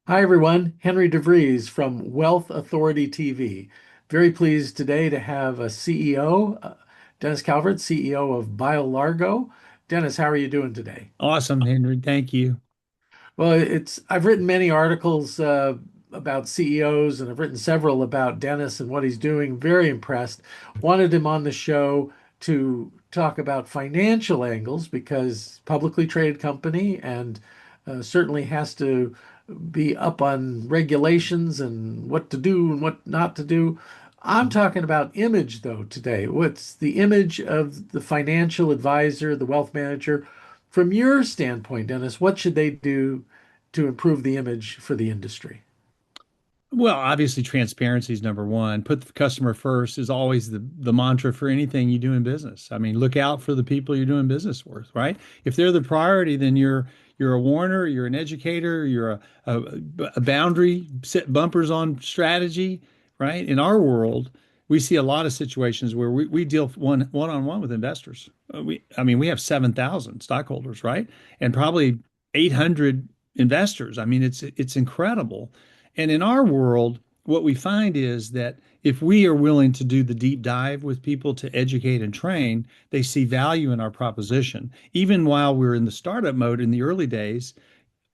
Hi, everyone. Henry DeVries from Wealth Authority TV. Very pleased today to have a CEO, Dennis Calvert, CEO of BioLargo. Dennis, how are you doing today? Awesome, Henry. Thank you. Well, I've written many articles about CEOs and I've written several about Dennis and what he's doing. Very impressed. Wanted him on the show to talk about financial angles because publicly traded company and certainly has to be up on regulations and what to do and what not to do. I'm talking about image though today. What's the image of the financial advisor, the wealth manager? From your standpoint, Dennis, what should they do to improve the image for the industry? Well, obviously, transparency is number one. Put the customer first is always the mantra for anything you do in business. I mean, look out for the people you're doing business with, right? If they're the priority, then you're a warner, you're an educator, you're a boundary, set bumpers on strategy, right? In our world, we see a lot of situations where we deal on one with investors. I mean, we have 7,000 stockholders, right? And probably 800 investors. I mean, it's incredible. And in our world, what we find is that if we are willing to do the deep dive with people to educate and train, they see value in our proposition. Even while we're in the startup mode in the early days,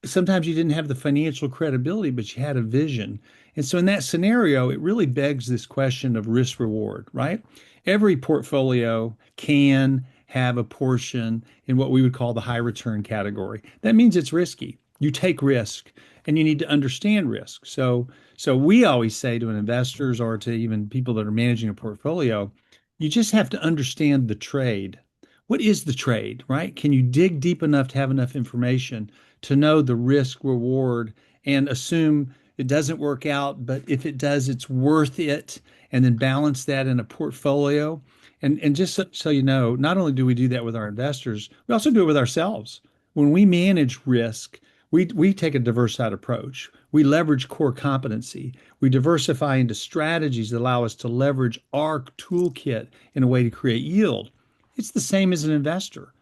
sometimes you didn't have the financial credibility, but you had a vision. And so in that scenario, it really begs this question of risk reward, right? Every portfolio can have a portion in what we would call the high return category. That means it's risky. You take risk and you need to understand risk. So we always say to investors or to even people that are managing a portfolio, you just have to understand the trade. What is the trade, right? Can you dig deep enough to have enough information to know the risk reward and assume it doesn't work out, but if it does, it's worth it, and then balance that in a portfolio. And just so you know, not only do we do that with our investors, we also do it with ourselves. When we manage risk, we take a diversified approach. We leverage core competency. We diversify into strategies that allow us to leverage our toolkit in a way to create yield. It's the same as an investor.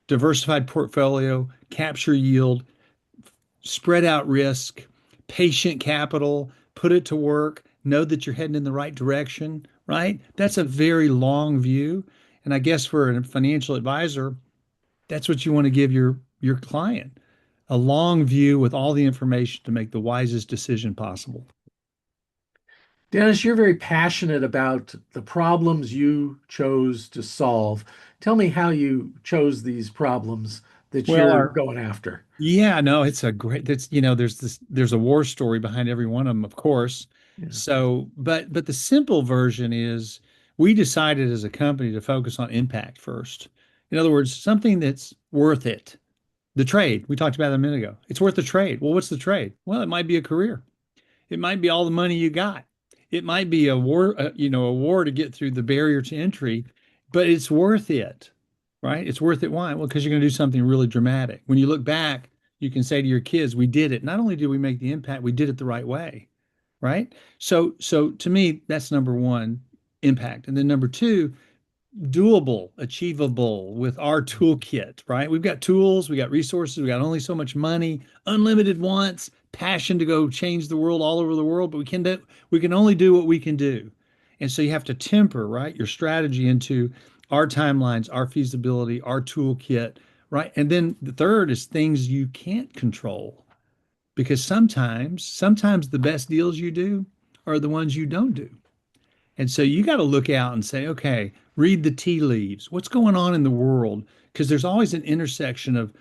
Diversified portfolio, capture yield, spread out risk, patient capital, put it to work, know that you're heading in the right direction, right? That's a very long view. And I guess for a financial advisor, that's what you want to give your client, a long view with all the information to make the wisest decision possible. Dennis, you're very passionate about the problems you chose to solve. Tell me how you chose these problems that Well, you're our going after. Yeah, no, it's a great, that's, there's a war story behind every one of them, of course. Yeah. So, but the simple version is we decided as a company to focus on impact first. In other words, something that's worth it. The trade, we talked about that a minute ago. It's worth the trade. Well, what's the trade? Well, it might be a career. It might be all the money you got. It might be a war, a war to get through the barrier to entry, but it's worth it, right? It's worth it. Why? Well, because you're going to do something really dramatic. When you look back, you can say to your kids, "We did it. Not only did we make the impact, we did it the right way." Right? So to me, that's number one, impact. And then number two, doable, achievable with our toolkit, right? We've got tools, we got resources, we got only so much money, unlimited wants, passion to go change the world all over the world, but we can only do what we can do. And so you have to temper, right, your strategy into our timelines, our feasibility, our toolkit, right? And then the third is things you can't control. Because sometimes the best deals you do are the ones you don't do. And so you got to look out and say, okay, read the tea leaves. What's going on in the world? Because there's always an intersection of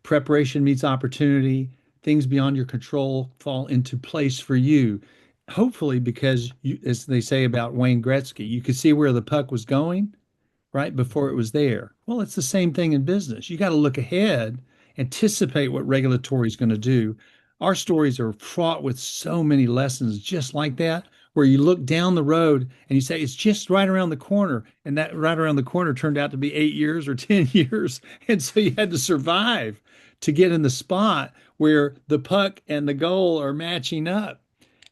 preparation meets opportunity, things beyond your control fall into place for you. Hopefully, because you, as they say about Wayne Gretzky, you could see where the puck was going right before it was there. Well, it's the same thing in business. You got to look ahead, anticipate what regulatory is going to do. Our stories are fraught with so many lessons just like that, where you look down the road and you say, it's just right around the corner. And that right around the corner turned out to be 8 years or 10 years. And so you had to survive to get in the spot where the puck and the goal are matching up.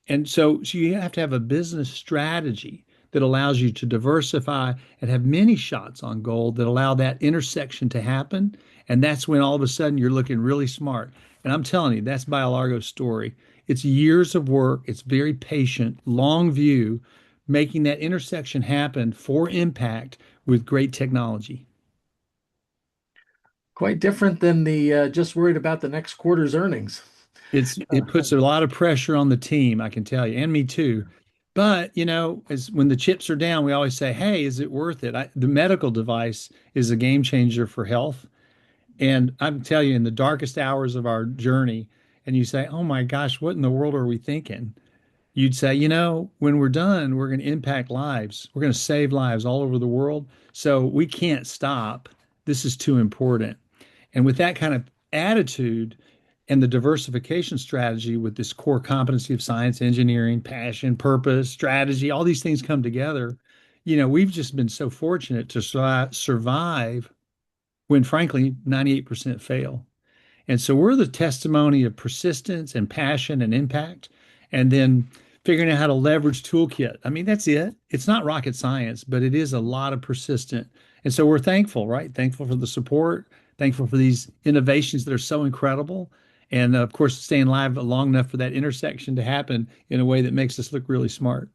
And so you have to have a business strategy that allows you to diversify and have many shots on goal that allow that intersection to happen. And that's when all of a sudden you're looking really smart. And I'm telling you, that's BioLargo's story. It's years of work. It's very patient, long view, making that intersection happen for impact with great technology. Quite different than the just worried about the next quarter's earnings. It puts a lot of pressure on the team, I can tell you, and me too. But, as when the chips are down, we always say, "Hey, is it worth it?" The medical device is a game changer for health. And I'm telling you, in the darkest hours of our journey, and you say, "Oh my gosh, what in the world are we thinking?" You'd say, when we're done, we're going to impact lives. We're going to save lives all over the world. So we can't stop. This is too important. And with that kind of attitude and the diversification strategy with this core competency of science, engineering, passion, purpose, strategy, all these things come together. We've just been so fortunate to survive when, frankly, 98% fail. And so we're the testimony of persistence and passion and impact, and then figuring out how to leverage toolkit. I mean, that's it. It's not rocket science, but it is a lot of persistent. And so we're thankful, right? Thankful for the support, thankful for these innovations that are so incredible. And of course, staying live long enough for that intersection to happen in a way that makes us look really smart.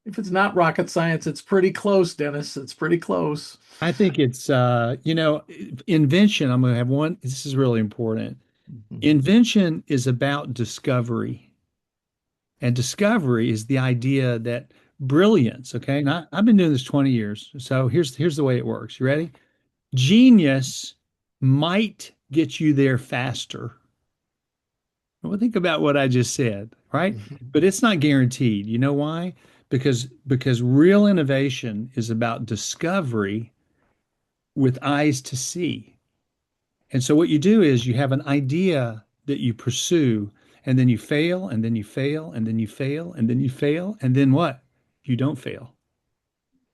If it's not rocket science, it's pretty close, Dennis. It's pretty close. I think it's, invention. I'm going to have one. This is really important. Mhm. Invention is about discovery. And discovery is the idea that brilliance, okay? Now, I've been doing this 20 years. So here's the way it works. You ready? Genius might get you there faster. Well, think about what I just said, right? Mhm. But it's not guaranteed. You know why? Because real innovation is about discovery with eyes to see. And so what you do is you have an idea that you pursue, and then you fail, and then you fail, and then you fail, and then you fail, and then what? You don't fail.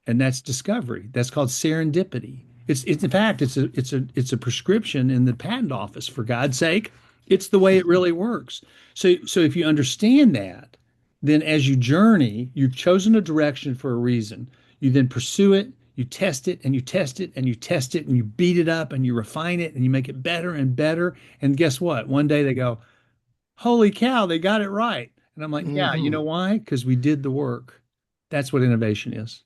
And that's discovery. That's called serendipity. It's in fact it's a prescription in the patent office, for God's sake. It's the way it really works. So if you understand that, then as you journey, you've chosen a direction for a reason. You then pursue it, you test it, and you test it, and you test it, and you beat it up, and you refine it, and you make it better and better. And guess what? One day they go, "Holy cow, they got it right." And I'm like, "Yeah, you know Mhm. why? Because we did the work." That's what innovation is.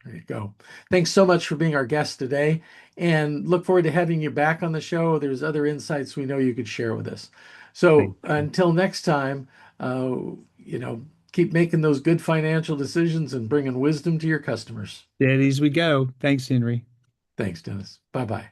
There you go. Thanks so much for being our guest today, and look forward to having you back on the show. There's other insights we know you could share with us. Thank So you. until next time, uh, you know, keep making those good financial decisions and bringing wisdom to your customers. Steady as we go. Thanks, Henry. Thanks, Dennis. Bye bye.